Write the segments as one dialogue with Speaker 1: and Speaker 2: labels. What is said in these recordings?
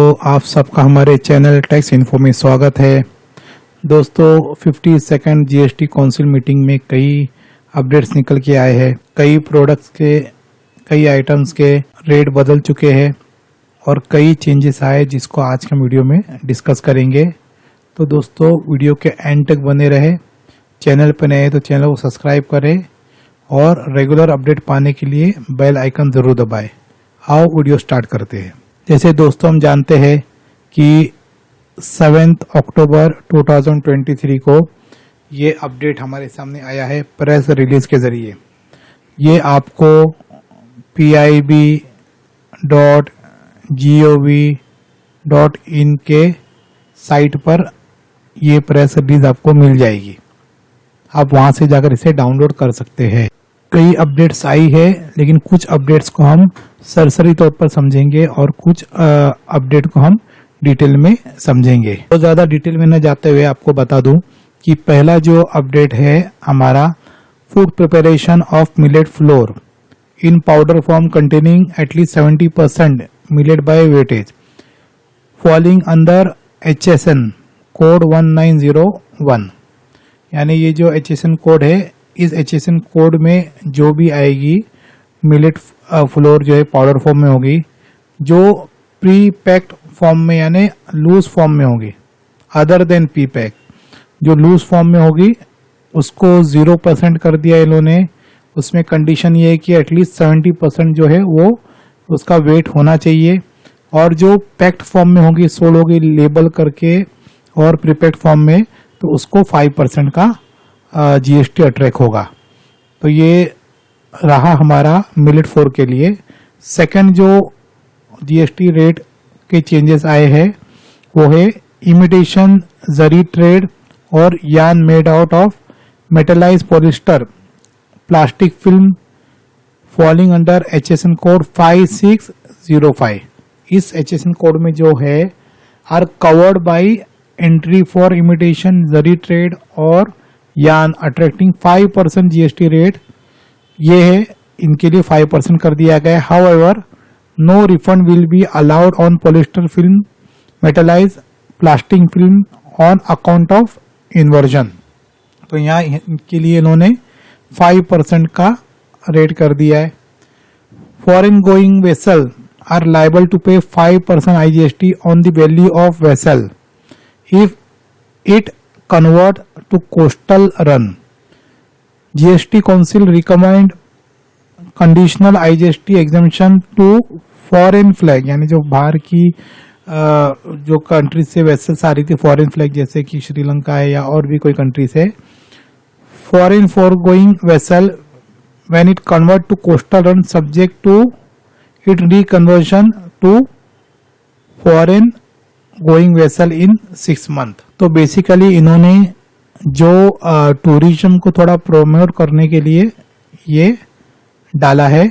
Speaker 1: दोस्तों, आप सबका हमारे चैनल टैक्स इन्फो में स्वागत है। दोस्तों, 52nd जीएसटी काउंसिल मीटिंग में कई अपडेट्स निकल के आए हैं। कई प्रोडक्ट्स के, कई आइटम्स के रेट बदल चुके हैं और कई चेंजेस आए जिसको आज के वीडियो में डिस्कस करेंगे। तो दोस्तों, वीडियो के एंड तक बने रहे। चैनल पर नए हैं तो चैनल को सब्सक्राइब करें और रेगुलर अपडेट पाने के लिए बेल आइकन जरूर दबाएं। आओ वीडियो स्टार्ट करते हैं। जैसे दोस्तों हम जानते हैं कि 7 अक्टूबर 2023 को ये अपडेट हमारे सामने आया है प्रेस रिलीज के जरिए। ये आपको pib.gov.in के साइट पर ये प्रेस रिलीज आपको मिल जाएगी। आप वहां से जाकर इसे डाउनलोड कर सकते हैं। कई अपडेट्स आई है, लेकिन कुछ अपडेट्स को हम सरसरी तौर पर समझेंगे और कुछ अपडेट को हम डिटेल में समझेंगे। तो ज्यादा डिटेल में न जाते हुए आपको बता दूं कि पहला जो अपडेट है हमारा, food preparation of millet flour in powder form containing at least 70% millet by weightage falling under HSN code 1901। यानी ये जो HSN कोड है, इस HSN कोड में जो भी आएगी मिलेट फ्लोर जो है पाउडर फॉर्म में होगी, जो प्री पैक्ड फॉर्म में यानी लूज फॉर्म में होगी, अदर देन प्री पैक, जो लूज फॉर्म में होगी उसको 0% कर दिया इन्होंने। उसमें कंडीशन ये है कि एटलीस्ट 70% जो है वो उसका वेट होना चाहिए, और जो पैक्ड फॉर्म में होगी, सोल्ड होगी लेबल करके, और प्रीपैक्ड फॉर्म में तो उसको 5% का जीएसटी अट्रैक होगा। तो ये रहा हमारा मिलेट फ्लोर के लिए। सेकंड जो जीएसटी रेट के चेंजेस आए हैं वो है इमिटेशन जरी थ्रेड और yarn made out of metallised polyester plastic film falling under HSN code 5605। इस HSN कोड में जो है are covered by entry for imitation zari thread और यार्न अट्रैक्टिंग 5% जीएसटी रेट। ये है, इनके लिए 5% कर दिया गया है। However no refund will be allowed on polyester film metallise plastic film on account of inversion. तो यहाँ इनके लिए इन्होंने 5% का रेट कर दिया है। Foreign going vessel are liable to pay 5% IGST on the value of vessel if it convert to coastal run. GST Council recommend conditional IGST exemption to foreign flag, यानी जो बाहर की जो कंट्री से वेसल्स आ रही थी फॉरेन फ्लैग, जैसे कि श्रीलंका है या और भी कोई कंट्री से, foreign forgoing vessel when it convert to coastal run subject to it reconversion to foreign going vessel in 6 month. तो बेसिकली इन्होंने जो टूरिज्म को थोड़ा प्रोमोट करने के लिए ये डाला है।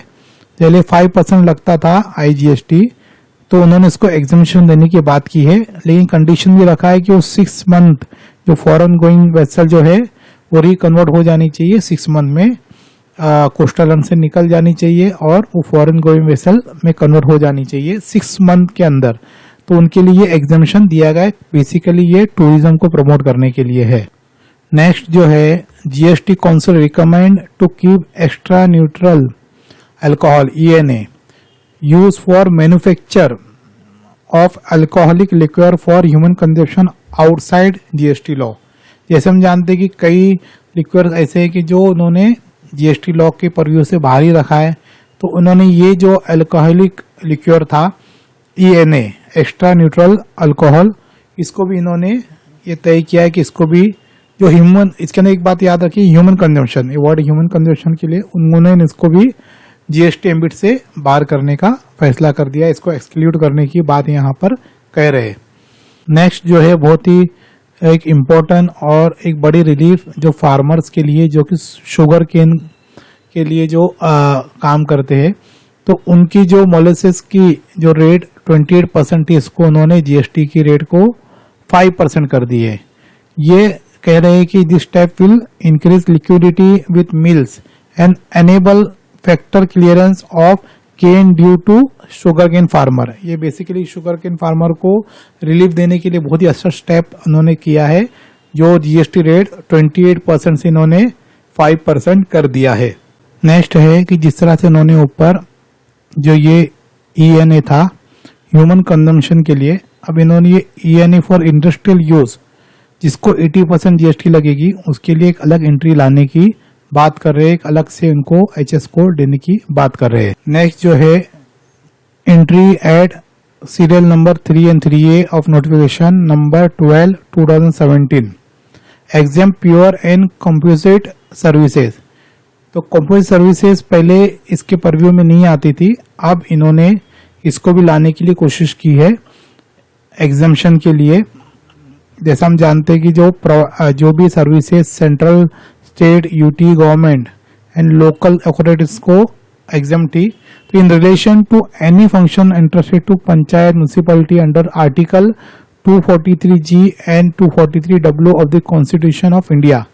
Speaker 1: पहले 5% लगता था IGST, तो उन्होंने इसको एग्जम्पशन देने की बात की है, लेकिन कंडीशन भी रखा है कि वो 6 मंथ जो फॉरेन गोइंग वेसल जो है वो रिकन्वर्ट हो जानी चाहिए 6 मंथ में, कोस्टल रन से निकल जानी चाहिए और वो फॉरेन गोइंग वेसल में कन्वर्ट हो जानी चाहिए 6 मंथ के अंदर। तो उनके लिए एग्जामिशन दिया गया है। बेसिकली ये टूरिज्म को प्रमोट करने के लिए है। नेक्स्ट जो है, GST council recommend to keep extra neutral alcohol ENA use for manufacture of alcoholic liquid for human consumption outside GST law. जैसे हम जानते हैं कि कई लिक्विड ऐसे हैं कि जो उन्होंने जीएसटी लॉ के परव्यू से बाहर ही रखा है, तो उन्होंने ये जो अल्कोहलिक लिक्विड था ENA एक्स्ट्रा न्यूट्रल अल्कोहल, इसको भी इन्होंने ये तय किया है कि इसको भी जो ह्यूमन, इसके अंदर एक बात याद रखिए, ह्यूमन कंजम्पशन, ये वर्ड ह्यूमन कंजम्पशन के लिए उन्होंने इसको भी जीएसटी एम्बिट से बाहर करने का फैसला कर दिया। इसको एक्सक्लूड करने की बात यहाँ पर कह रहे हैं। नेक्स्ट जो है बहुत ही एक इम्पोर्टेंट और एक बड़ी रिलीफ जो फार्मर्स के लिए, जो कि शुगर केन के लिए जो काम करते हैं, तो उनकी जो मोलेसेस की जो रेट 28% थी, इसको उन्होंने जीएसटी की रेट को 5% कर दी है। ये कह रहे हैं कि this step will increase liquidity with mills and enable factor clearance of cane due to sugar cane farmer. ये बेसिकली शुगर केन फार्मर को रिलीफ देने के लिए बहुत ही अच्छा स्टेप उन्होंने किया है, जो जीएसटी रेट 28% से इन्होंने 5% कर दिया है। नेक्स्ट है कि जिस तरह से उन्होंने ऊपर जो ये ENA था ह्यूमन कंजम्पशन के लिए, अब इन्होंने ये ENA फॉर इंडस्ट्रियल यूज जिसको 80% जीएसटी लगेगी, उसके लिए एक अलग एंट्री लाने की बात कर रहे हैं, एक अलग से उनको HS कोड देने की बात कर रहे हैं। नेक्स्ट जो है entry eight serial number 3 and 3A of notification number 12 2017 exam pure and composite services. तो कंपोजिट सर्विसेज पहले इसके परव्यू में नहीं आती थी, अब इन्होंने इसको भी लाने के लिए कोशिश की है एग्जाम्शन के लिए। जैसा हम जानते हैं कि जो भी services central, state, UT government and local authorities को एग्जाम थी, तो in relation to any function interested to panchayat municipality under article 243G and 243W of the constitution of India,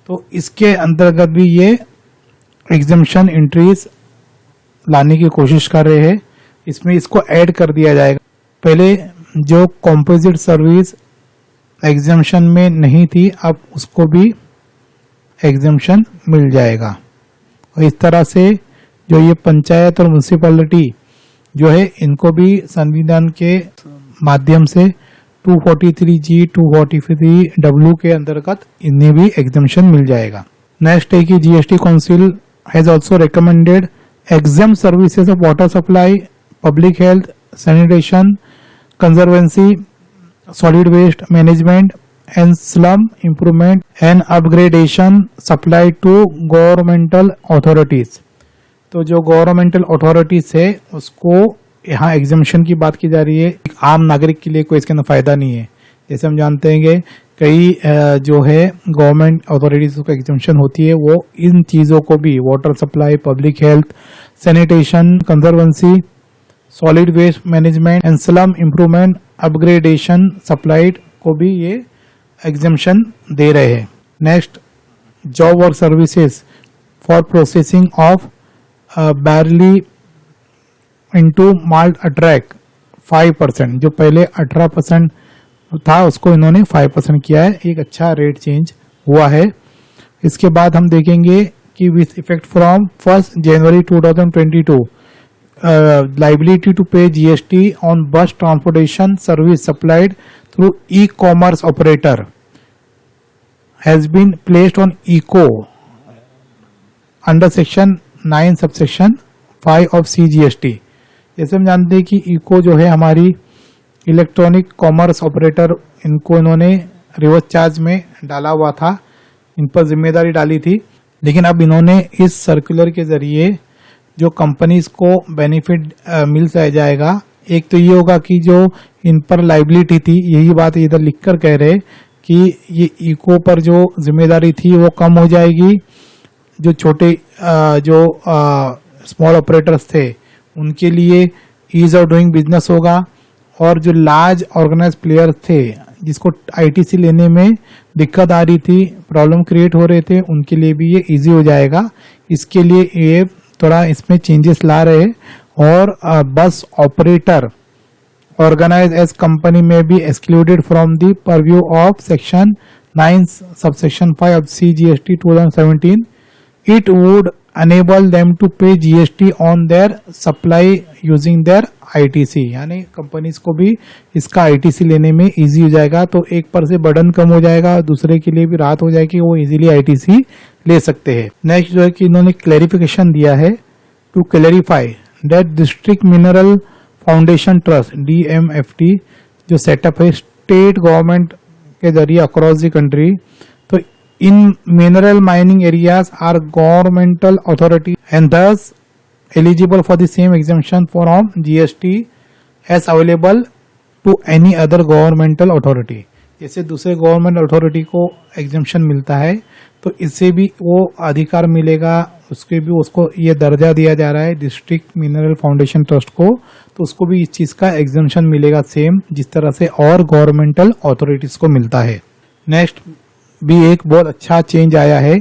Speaker 1: तो इसके अंतर्गत भी ये एग्जाम्शन एंट्रीज लाने की कोशिश कर रहे हैं। इसमें इसको ऐड कर दिया जाएगा। पहले जो कंपोजिट सर्विस एग्जाम्शन में नहीं थी, अब उसको भी एग्जाम्शन मिल जाएगा। और इस तरह से जो ये पंचायत और म्यूनिसिपैलिटी जो है, इनको भी संविधान के माध्यम से 243G 243W के अंतर्गत इन्हें भी एग्जाम्शन मिल जाएगा। नेक्स्ट है कि GST council has also recommended exam services of water supply, public health, sanitation, conservancy, solid waste management and slum improvement and upgradation supplied to governmental authorities। तो जो गवर्नमेंटल अथॉरिटीज है उसको यहाँ एग्जाम्शन की बात की जा रही है। एक आम नागरिक के लिए कोई इसके अंदर फायदा नहीं है। जैसे हम जानते हैं कि कई जो है गवर्नमेंट अथॉरिटीज को एग्जाम्शन होती है, वो इन चीजों को भी water supply, public health, sanitation, conservancy, solid waste management and slum improvement, upgradation supplied को भी ये एग्जाम्शन दे रहे हैं। Next, job work services for processing of barley into malt attract 5%, जो पहले 18% था उसको इन्होंने 5% किया है। एक अच्छा रेट चेंज हुआ है। इसके बाद हम देखेंगे कि with effect from 1 January 2022 liability to pay GST on bus transportation service supplied through e-commerce operator has been placed on ECO under section 9 subsection 5 of CGST। जैसे हम जानते हैं कि ECO जो है हमारी इलेक्ट्रॉनिक कॉमर्स ऑपरेटर, इनको इन्होंने रिवर्स चार्ज में डाला हुआ था, इन पर जिम्मेदारी डाली थी। लेकिन अब इन्होंने इस सर्कुलर के जरिए जो कंपनीज को बेनिफिट मिल जाएगा। एक तो ये होगा कि जो इन पर लाइबिलिटी थी, यही बात इधर लिखकर कह रहे कि ये इको पर जो जिम्मेदारी थी वो कम हो जाएगी। जो छोटे जो स्मॉल ऑपरेटर्स थे उनके लिए ईज ऑफ डूइंग बिजनेस होगा, और जो लार्ज ऑर्गेनाइज प्लेयर थे जिसको आईटीसी लेने में दिक्कत आ रही थी, प्रॉब्लम क्रिएट हो रहे थे, उनके लिए भी ये इजी हो जाएगा। इसके लिए ये थोड़ा इसमें चेंजेस ला रहे हैं। और bus operator organise as company में be excluded from the purview of section 9 subsection 5 of CGST 2017। It would enable them to pay GST on their supply using their ITC, यानी कंपनीज को भी इसका ITC लेने में इजी हो जाएगा। तो एक पर से बर्डन कम हो जाएगा, दूसरे के लिए भी राहत हो जाएगी, वो इजीली ITC ले सकते हैं। नेक्स्ट जो है कि इन्होंने क्लैरिफिकेशन दिया है to clarify that district mineral foundation trust DMFT जो सेटअप है स्टेट गवर्नमेंट के जरिए अक्रॉस द कंट्री, तो in mineral mining areas are governmental authority and thus eligible for the same exemption from GST as available to any other governmental authority। जैसे दूसरे government authority को exemption मिलता है, तो इससे भी वो अधिकार मिलेगा, उसके भी उसको ये दर्जा दिया जा रहा है डिस्ट्रिक्ट मिनरल फाउंडेशन ट्रस्ट को, तो उसको भी इस चीज का एग्जेम्पशन मिलेगा सेम जिस तरह से और गवर्नमेंटल अथॉरिटीज को मिलता है। नेक्स्ट भी एक बहुत अच्छा चेंज आया है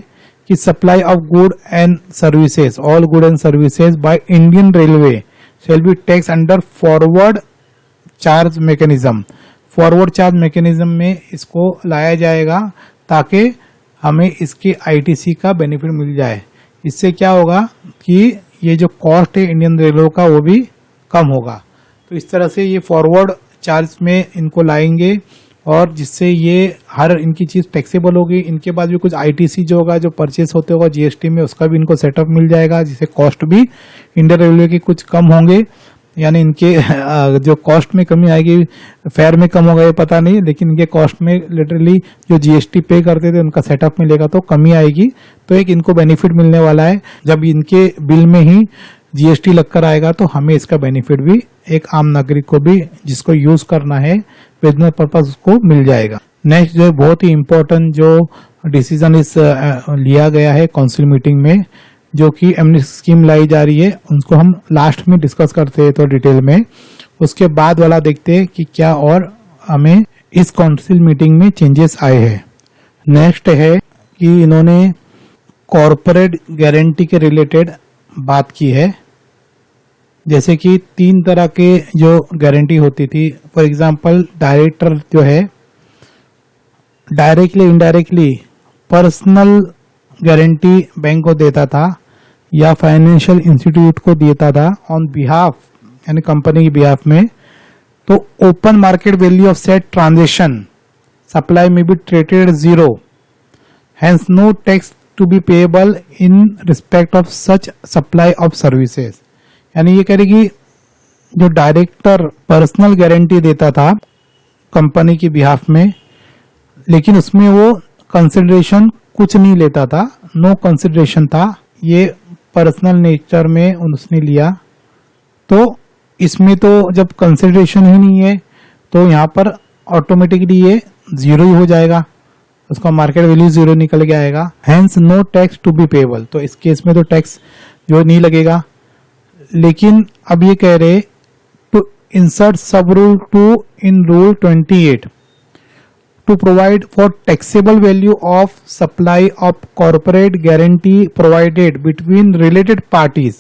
Speaker 1: कि supply of good and services, all good and services by Indian railway shall be tax under forward charge mechanism. Forward charge mechanism में इसको लाया जाएगा ताकि हमें इसके आईटीसी का बेनिफिट मिल जाए। इससे क्या होगा कि ये जो कॉस्ट है इंडियन रेलवे का वो भी कम होगा। तो इस तरह से ये फॉरवर्ड चार्ज में इनको लाएंगे और जिससे ये हर इनकी चीज टैक्सेबल होगी। इनके बाद भी कुछ आईटीसी जो होगा, जो परचेस होते होगा जीएसटी में, उसका भी इनको सेटअप मिल जाएगा, जिससे कॉस्ट भी इंडियन रेलवे के कुछ कम होंगे। यानी इनके जो कॉस्ट में कमी आएगी, फेयर में कम होगा ये पता नहीं, लेकिन इनके कॉस्ट में लिटरली जो जीएसटी पे करते थे उनका सेटअप मिलेगा तो कमी आएगी। तो एक इनको बेनिफिट मिलने वाला है। जब इनके बिल में ही जीएसटी लगकर आएगा तो हमें इसका बेनिफिट भी एक आम नागरिक को भी जिसको यूज करना है बिजनेस पर्पज उसको मिल जाएगा। नेक्स्ट जो बहुत ही इम्पोर्टेंट जो डिसीजन इस लिया गया है काउंसिल मीटिंग में, जो कि एमनेस्टी स्कीम लाई जा रही है, उनको हम लास्ट में डिस्कस करते हैं तो डिटेल में। उसके बाद वाला देखते हैं कि क्या और हमें इस काउंसिल मीटिंग में चेंजेस आए हैं। नेक्स्ट है कि इन्होंने कॉर्पोरेट गारंटी के रिलेटेड बात की है। जैसे कि 3 तरह के जो गारंटी होती थी, फॉर एग्जांपल डायरेक्टर जो है directly indirectly personal guarantee bank को देता था या फाइनेंशियल इंस्टीट्यूट को देता था ऑन बिहाफ, यानी कंपनी के बिहाफ में। तो open market value of set transaction supply में be treated zero, hence no tax to be payable in respect of such supply of services. यानी ये कह रही कि जो डायरेक्टर पर्सनल गारंटी देता था कंपनी की बिहाफ में, लेकिन उसमें वो कंसिडरेशन कुछ नहीं लेता था, नो कंसिडरेशन था, ये पर्सनल नेचर में उसने लिया। तो इसमें तो जब कंसिडरेशन ही नहीं है तो यहाँ पर ऑटोमेटिकली ये जीरो ही हो जाएगा, उसका मार्केट वैल्यू जीरो निकल के आएगा। Hence no tax to be payable, तो इस केस में तो टैक्स जो नहीं लगेगा। लेकिन अब ये कह रहे टू इंसर्ट सब rule 2 in rule 28 to provide for taxable value of supply of corporate guarantee provided between related parties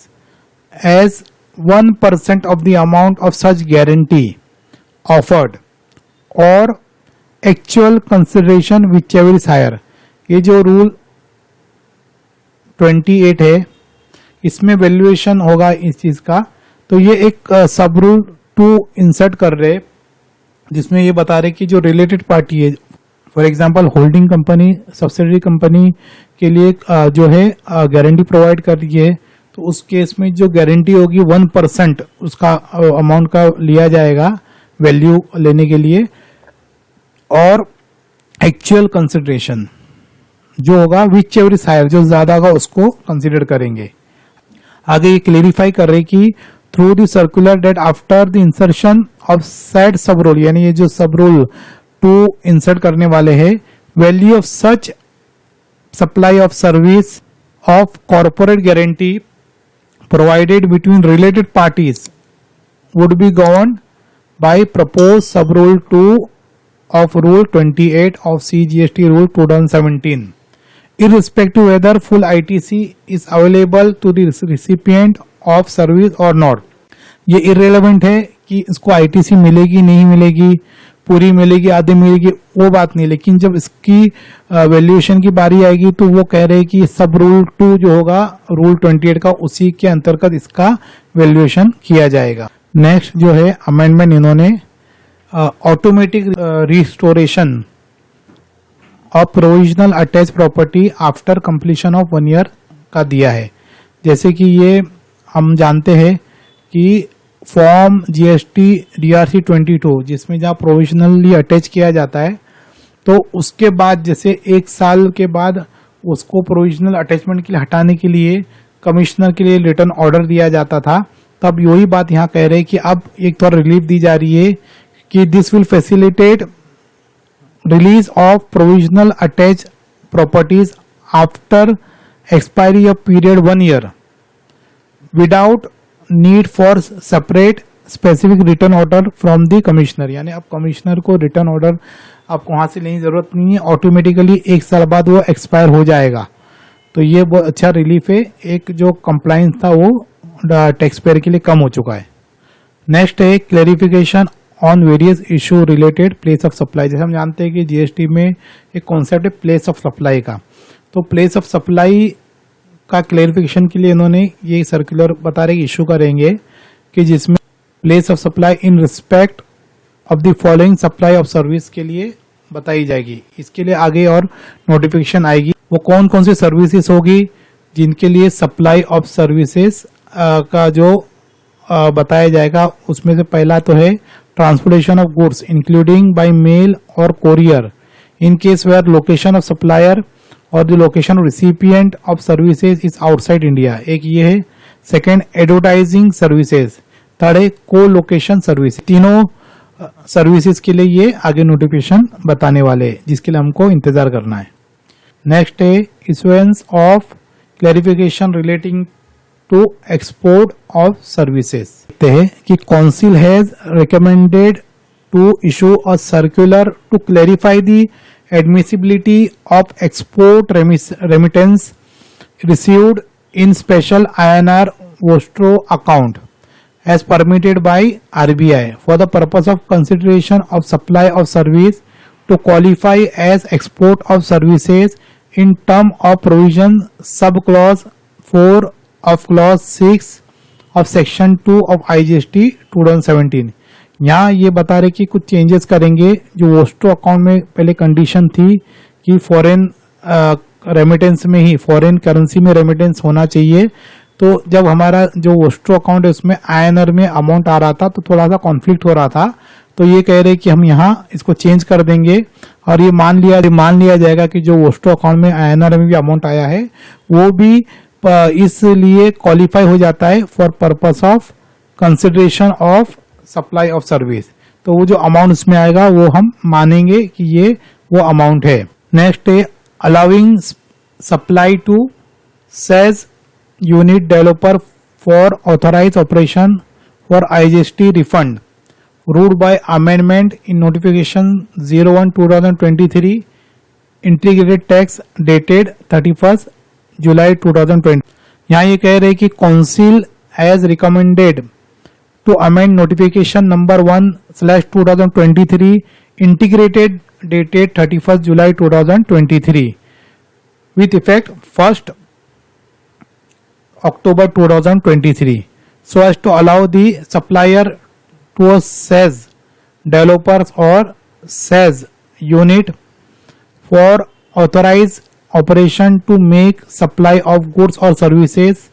Speaker 1: as 1% of the amount of such guarantee offered or actual consideration whichever is higher। ये जो rule 28 है इसमें valuation होगा इस चीज का। तो ये एक सब रूल 2 इंसर्ट कर रहे जिसमें ये बता रहे कि जो रिलेटेड पार्टी है, for example holding company subsidiary company के लिए जो है गारंटी प्रोवाइड कर रही है, तो उस केस में जो गारंटी होगी 1% उसका अमाउंट का लिया जाएगा वैल्यू लेने के लिए, और एक्चुअल कंसिडरेशन जो होगा विच एवर इज हायर, जो ज्यादा होगा उसको कंसिडर करेंगे। आगे ये क्लेरिफाई कर रहे कि through the circular debt after the insertion of said सब रूल, यानी ये जो सब रूल 2 इंसर्ट करने वाले हैं, value of such supply of service of corporate guarantee provided between related parties would be governed bye propose सब rule 2 of Rule 28 of CGST Rule 2017, irrespective whether full ITC is available to the recipient of service or not। ये irrelevant है कि इसको ITC मिलेगी नहीं मिलेगी, पूरी मिलेगी आधी मिलेगी, वो बात नहीं। लेकिन जब इसकी वैल्यूएशन की बारी आएगी तो वो कह रहे हैं कि सब रूल 2 जो होगा रूल 28 का, उसी के अंतर्गत इसका वैल्यूएशन किया जाएगा। नेक्स्ट जो है अमेंडमेंट इन्होंने automatic restoration of provisional attach property after completion of 1 year का दिया है। जैसे कि ये हम जानते हैं कि फॉर्म जीएसटी DRC 22 जिसमें जहाँ प्रोविजनली अटैच किया जाता है, तो उसके बाद जैसे 1 साल के बाद उसको प्रोविजनल अटैचमेंट के लिए हटाने के लिए कमिश्नर के लिए रिटर्न ऑर्डर दिया जाता था। तब यही बात यहाँ कह रहे हैं कि अब एक थोड़ा रिलीफ दी जा रही है कि this will facilitate release of provisional attach properties after expiry of period 1 year without need for separate specific return order from the commissioner. यानी अब कमिश्नर को रिटर्न ऑर्डर आपको वहां से लेने की जरूरत नहीं है, ऑटोमेटिकली 1 साल बाद वो एक्सपायर हो जाएगा। तो ये बहुत अच्छा रिलीफ है, एक जो कंप्लायंस था वो टैक्स पेयर के लिए कम हो चुका है। नेक्स्ट है clarification on various issue related place of supply. जैसे हम जानते हैं कि जीएसटी में एक कॉन्सेप्ट है प्लेस ऑफ सप्लाई का, तो प्लेस ऑफ सप्लाई का क्लैरिफिकेशन के लिए इन्होंने ये सर्कुलर बता रहे इशू करेंगे कि जिसमें place of supply in respect of the following supply of service के लिए बताई जाएगी। इसके लिए आगे और नोटिफिकेशन आएगी, वो कौन कौन सी सर्विसेज होगी जिनके लिए सप्लाई ऑफ सर्विसेज का जो बताया जाएगा। उसमें से पहला तो है transportation of goods including by mail और courier in case where location of supplier और the location of recipient of services is outside India, एक ये है। सेकेंड एडवर्टाइजिंग सर्विसेज, थर्ड है को लोकेशन सर्विस। तीनों सर्विसेज के लिए ये आगे नोटिफिकेशन बताने वाले हैं, जिसके लिए हमको इंतजार करना है। नेक्स्ट है issuance of clarification relating to export of services. देखते हैं कि council has recommended to issue a circular to clarify the admissibility of export remittance received in special INR vostro account as permitted by RBI for the purpose of consideration of supply of service to qualify as export of services in term of provision sub clause 4 of clause 6 of section 2 of IGST 2017। यहाँ ये बता रहे कि कुछ changes करेंगे। जो vostro account में पहले कंडीशन थी कि फॉरेन रेमिटेंस में ही फॉरेन करेंसी में रेमिटेंस होना चाहिए, तो जब हमारा जो वोस्ट्रो अकाउंट है उसमें INR में अमाउंट आ रहा था तो थोड़ा सा कॉन्फ्लिक्ट हो रहा था, तो ये कह रहे कि हम यहाँ इसको चेंज कर देंगे और ये मान लिया जाएगा कि जो वोस्ट्रो अकाउंट में INR में भी अमाउंट आया है वो भी इसलिए क्वालिफाई हो जाता है for purpose of consideration of supply of service. तो वो जो अमाउंट उसमें आएगा वो हम मानेंगे कि ये वो अमाउंट है। नेक्स्ट है allowing supply to SEZ unit developer for authorized operation for IGST refund ruled by amendment in notification 01/2023 integrated tax dated 31st July 2020। यहाँ ये कह रहे कि council has recommended to amend notification number 1/2023 integrated dated 31st July 2023 with effect 1st October 2023 so as to allow the supplier to a SEZ developers or SEZ unit for authorized operation to make supply of goods or services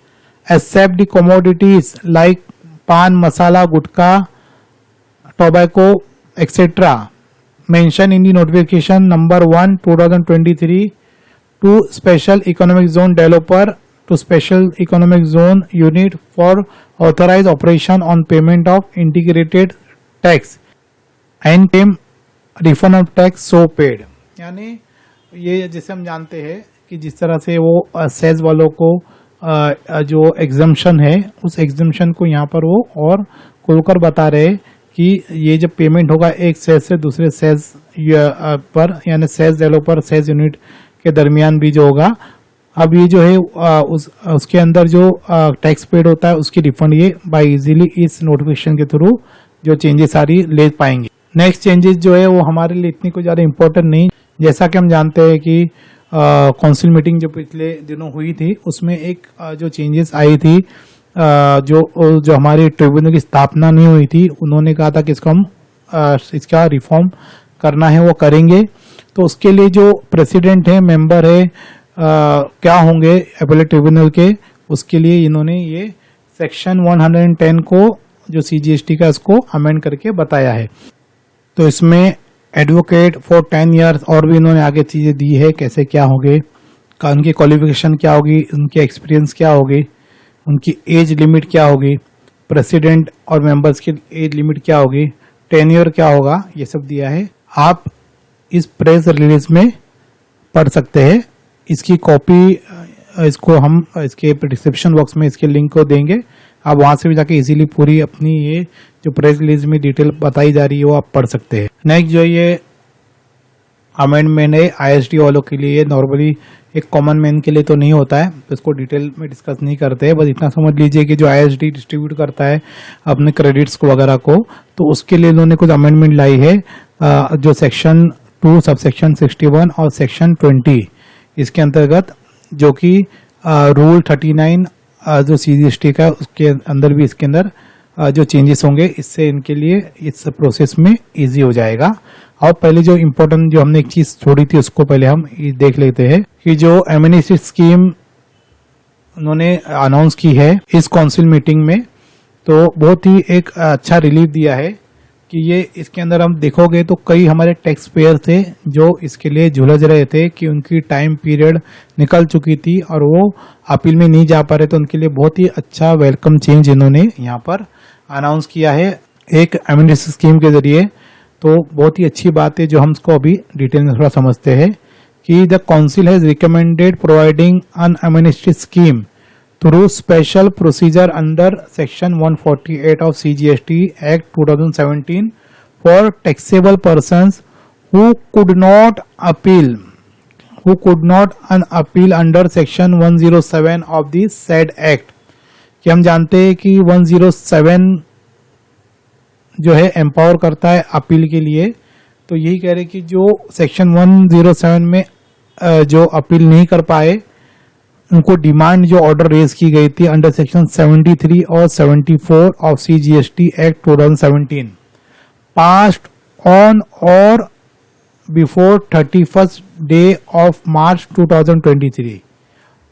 Speaker 1: except the commodities like pan, masala, gutka, tobacco, etc. mentioned in the notification number 1/2023 to special economic zone developer to special economic zone unit for authorized operation on payment of integrated tax and claim refund of tax so paid। यानी ये जैसे हम जानते हैं कि जिस तरह से वो सेज वालों को जो एग्जम्पशन है उस एग्जम्पशन को यहाँ पर वो और खुलकर बता रहे कि ये जब पेमेंट होगा एक सेज से दूसरे सेज पर यानी सेज डेवलपर सेज यूनिट के दरमियान भी जो होगा, अब ये जो है उसके अंदर जो टैक्स पेड होता है उसकी रिफंड ये बाय इजीली इस नोटिफिकेशन के थ्रू जो चेंजेस सारी ले पाएंगे। नेक्स्ट चेंजेस जो है वो हमारे लिए इतनी कोई ज़्यादा इम्पोर्टेंट नहीं, जैसा कि हम जानते हैं कि काउंसिल मीटिंग जो पिछले दिनों हुई थी उसमें एक जो चेंजेस आई थी जो हमारे ट्रिब्यूनल की स्थापना नहीं हुई थी, उन्होंने कहा था कि इसको हम इसका रिफॉर्म करना है वो करेंगे। तो उसके लिए जो प्रेसिडेंट है मेंबर है क्या होंगे एपेलेट ट्रिब्यूनल के, उसके लिए इन्होंने ये सेक्शन 110 को जो CGST का इसको अमेंड करके बताया है। तो इसमें एडवोकेट फॉर 10 ईयर्स और भी इन्होंने आगे चीजें दी है, कैसे क्या होंगे, उनकी क्वालिफिकेशन क्या होगी, उनके एक्सपीरियंस क्या होगी, उनकी एज लिमिट क्या होगी, प्रेसिडेंट और मेंबर्स की एज लिमिट क्या होगी, टेन्योर क्या होगा, ये सब दिया है। आप इस प्रेस रिलीज में पढ़ सकते हैं। इसकी कॉपी इसको हम इसके डिस्क्रिप्शन बॉक्स में इसके लिंक को देंगे, आप वहां से भी जाके इजीली पूरी अपनी ये जो प्रेस रिलीज में डिटेल बताई जा रही है वो आप पढ़ सकते हैं। नेक्स्ट जो ये अमेंडमेंट है IST वालों के लिए, नॉर्मली एक कॉमन मैन के लिए तो नहीं होता है, तो इसको डिटेल में डिस्कस नहीं करते हैं। बस इतना समझ लीजिए कि जो ISD डिस्ट्रीब्यूट करता है अपने क्रेडिट्स को वगैरह को, तो उसके लिए इन्होंने कुछ अमेंडमेंट लाई है, जो सेक्शन 2 सबसेक्शन 61 और सेक्शन 20 इसके अंतर्गत, जो कि रूल 39 जो CGST का उसके अंदर भी इसके अंदर जो चेंजेस होंगे, इससे इनके लिए इस प्रोसेस में इजी हो जाएगा। और पहले जो इम्पोर्टेंट जो हमने एक चीज छोड़ी थी उसको पहले हम देख लेते हैं कि जो एमनेस्टी स्कीम उन्होंने अनाउंस की है इस काउंसिल मीटिंग में, तो बहुत ही एक अच्छा रिलीफ दिया है कि ये इसके अंदर हम देखोगे तो कई हमारे टैक्स पेयर थे जो इसके लिए झुलझ रहे थे कि उनकी टाइम पीरियड निकल चुकी थी और वो अपील में नहीं जा पा रहे, तो उनके लिए बहुत ही अच्छा वेलकम चेंज इन्होंने यहाँ पर अनाउंस किया है एक एमनेस्टी स्कीम के जरिए। तो बहुत ही अच्छी बात है जो हम इसको अभी डिटेल में थोड़ा समझते हैं कि the council has recommended providing N amnesty scheme through special procedure under section 148 of CGST act 2017 for taxable persons who could not appeal under section 107 of the said act। कि हम जानते हैं कि 107 जो है एम्पावर करता है अपील के लिए, तो यही कह रहे कि जो सेक्शन 107 में जो अपील नहीं कर पाए उनको डिमांड जो ऑर्डर रेज की गई थी अंडर सेक्शन 73 और 74 of CGST act 2017 passed on और before 31st day of March 2023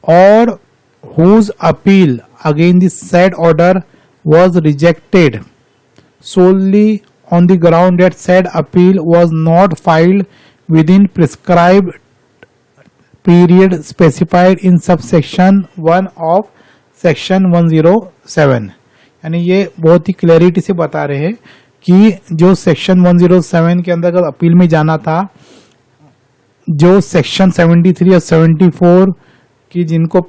Speaker 1: और whose appeal against the said order was rejected solely on the ground that said appeal was not filed within prescribed period specified in subsection 1 of section 107। यानी ये बहुत ही clarity से बता रहे हैं कि जो सेक्शन 107 के अंदर अपील में जाना था, जो सेक्शन 73 और 74 कि जिनको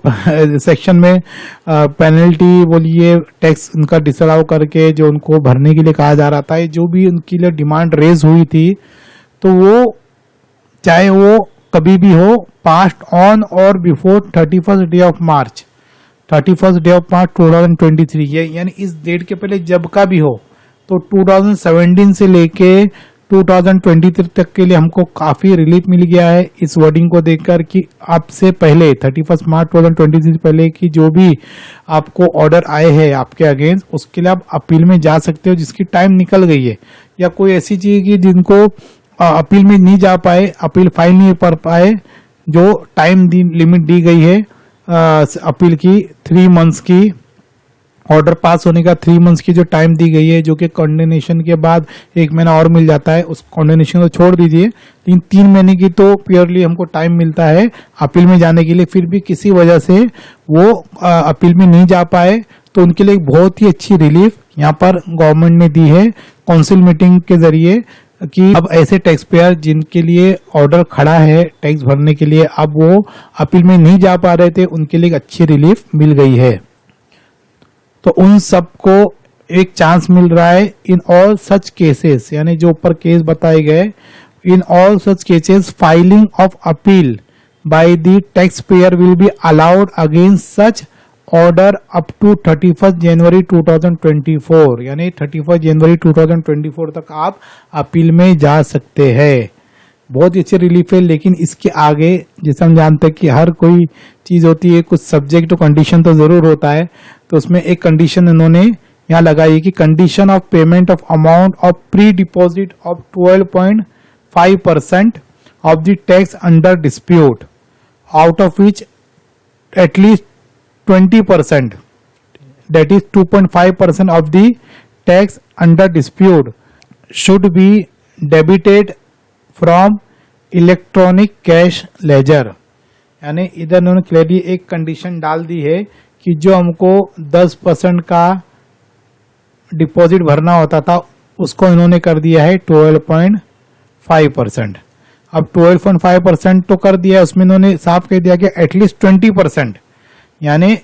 Speaker 1: सेक्शन में पेनल्टी बोलिए टैक्स उनका डिसअलाउ करके जो उनको भरने के लिए कहा जा रहा था, जो भी उनके लिए डिमांड रेज हुई थी, तो वो चाहे वो कभी भी हो पास्ट ऑन और before 31st day of March 2023 यानी इस डेट के पहले जब का भी हो, तो 2017 से लेके 2023 तक के लिए हमको काफी रिलीफ मिल गया है इस वर्डिंग को देखकर कि आपसे पहले 31 मार्च 2023 से पहले की जो भी आपको ऑर्डर आए हैं आपके अगेंस्ट, उसके लिए आप अपील में जा सकते हो जिसकी टाइम निकल गई है, या कोई ऐसी चीज की जिनको अपील में नहीं जा पाए, अपील फाइल नहीं कर पाए, जो टाइम लिमिट दी गई है अपील की 3 मंथ्स की, ऑर्डर पास होने का 3 मंथ्स की जो टाइम दी गई है, जो कि कंडेनेशन के बाद 1 महीना और मिल जाता है, उस कंडेनेशन को छोड़ दीजिए, 3 महीने की तो प्योरली हमको टाइम मिलता है अपील में जाने के लिए। फिर भी किसी वजह से वो अपील में नहीं जा पाए तो उनके लिए बहुत ही अच्छी रिलीफ यहाँ पर गवर्नमेंट ने दी है काउंसिल मीटिंग के जरिए कि अब ऐसे टैक्स पेयर जिनके लिए ऑर्डर खड़ा है टैक्स भरने के लिए, अब वो अपील में नहीं जा पा रहे थे, उनके लिए अच्छी रिलीफ मिल गई है। तो उन सबको एक चांस मिल रहा है इन ऑल सच केसेस, यानी जो ऊपर केस बताए गए, in all such cases filing of appeal by the tax payer will be allowed against such order up to 31 January 2024, यानी 31 जनवरी 2024 तक आप अपील में जा सकते हैं। बहुत ही अच्छी रिलीफ है, लेकिन इसके आगे जैसे हम जानते हैं कि हर कोई चीज होती है, कुछ सब्जेक्ट तो कंडीशन तो जरूर होता है, तो उसमें एक कंडीशन इन्होंने यहाँ लगाई कि condition of payment of amount of pre deposit of 12.5% of the tax under dispute, out of which at least 20% that is 2.5% of the tax under dispute should be debited from electronic cash ledger। यानी इधर उन्होंने clearly एक condition डाल दी है कि जो हमको 10% का डिपॉजिट भरना होता था उसको इन्होंने कर दिया है 12.5%। अब 12.5% तो कर दिया है, उसमें इन्होंने साफ कह दिया कि एटलीस्ट 20%, यानी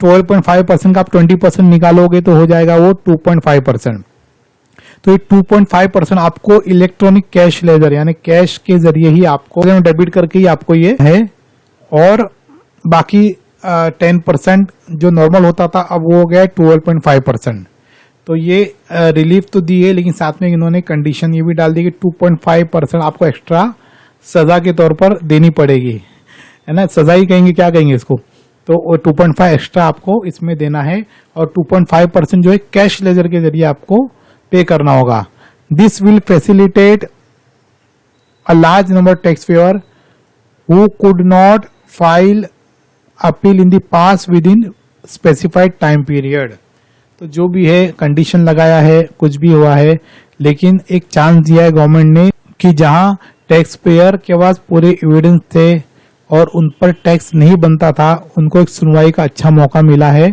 Speaker 1: 12.5% का आप 20% निकालोगे तो हो जाएगा वो 2.5%। तो ये 2.5% आपको इलेक्ट्रॉनिक कैश लेजर यानी कैश के जरिए ही आपको डेबिट करके ही आपको ये है और बाकी 10% जो नॉर्मल होता था अब वो हो गया 12.5%। तो ये रिलीफ तो दी है, लेकिन साथ में इन्होंने कंडीशन ये भी डाल दी कि 2.5% आपको एक्स्ट्रा सजा के तौर पर देनी पड़ेगी, है ना। सजा ही कहेंगे, क्या कहेंगे इसको। तो 2.5 एक्स्ट्रा आपको इसमें देना है और 2.5% जो है कैश लेजर के जरिए आपको पे करना होगा। This will facilitate a large number tax payer who could not file appeal in the pass with in specified time period. तो जो भी है कंडीशन लगाया है, कुछ भी हुआ है, लेकिन एक चांस दिया है गवर्नमेंट ने कि जहां टैक्स पेयर के पास पूरे एविडेंस थे और उन पर टैक्स नहीं बनता था, उनको एक सुनवाई का अच्छा मौका मिला है।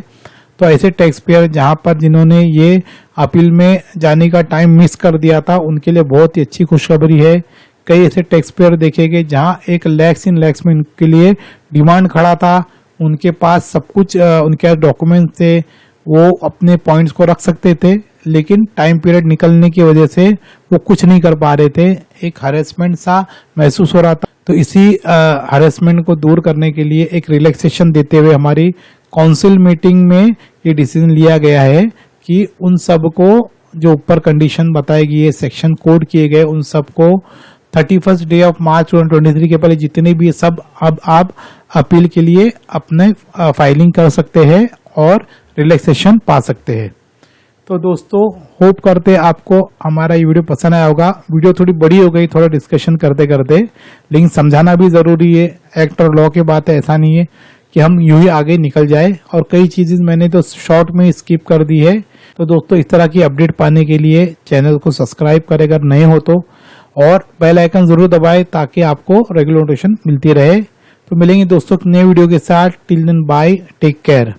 Speaker 1: तो ऐसे टैक्स पेयर जहां पर जिन्होंने ये अपील में जाने का टाइम मिस कर दिया था, उनके लिए बहुत ही अच्छी खुशखबरी है। कई ऐसे टैक्स पेयर देखे गए जहां 1 लाख इन लैक्स में उनके लिए डिमांड खड़ा था, उनके पास सब कुछ उनके डॉक्यूमेंट थे, वो अपने पॉइंट्स को रख सकते थे, लेकिन टाइम पीरियड निकलने की वजह से वो कुछ नहीं कर पा रहे थे। एक हरेसमेंट सा महसूस हो रहा था। तो इसी हरेसमेंट को दूर करने के लिए एक रिलैक्सेशन देते हुए हमारी काउंसिल मीटिंग में ये डिसीजन लिया गया है कि उन सब को जो ऊपर कंडीशन बताई गई है, सेक्शन कोड किए गए, उन सब को 31 डे ऑफ मार्च 2023 के पहले जितने भी सब अब आप अपील के लिए अपने फाइलिंग कर सकते हैं और रिलैक्सेशन पा सकते हैं। तो दोस्तों, होप करते आपको हमारा ये वीडियो पसंद आया होगा। वीडियो थोड़ी बड़ी हो गई थोड़ा डिस्कशन करते करते, लेकिन समझाना भी जरूरी है। एक्ट और लॉ की बात है, ऐसा नहीं है कि हम यूं ही आगे निकल जाए। और कई चीजें मैंने तो शॉर्ट में स्किप कर दी है। तो दोस्तों, इस तरह की अपडेट पाने के लिए चैनल को सब्सक्राइब करें अगर नए हो तो, और बेल आइकन जरूर दबाएं ताकि आपको रेगुलर नोटिफिकेशन मिलती रहे। तो मिलेंगे दोस्तों नए वीडियो के साथ। Till then bye, take care.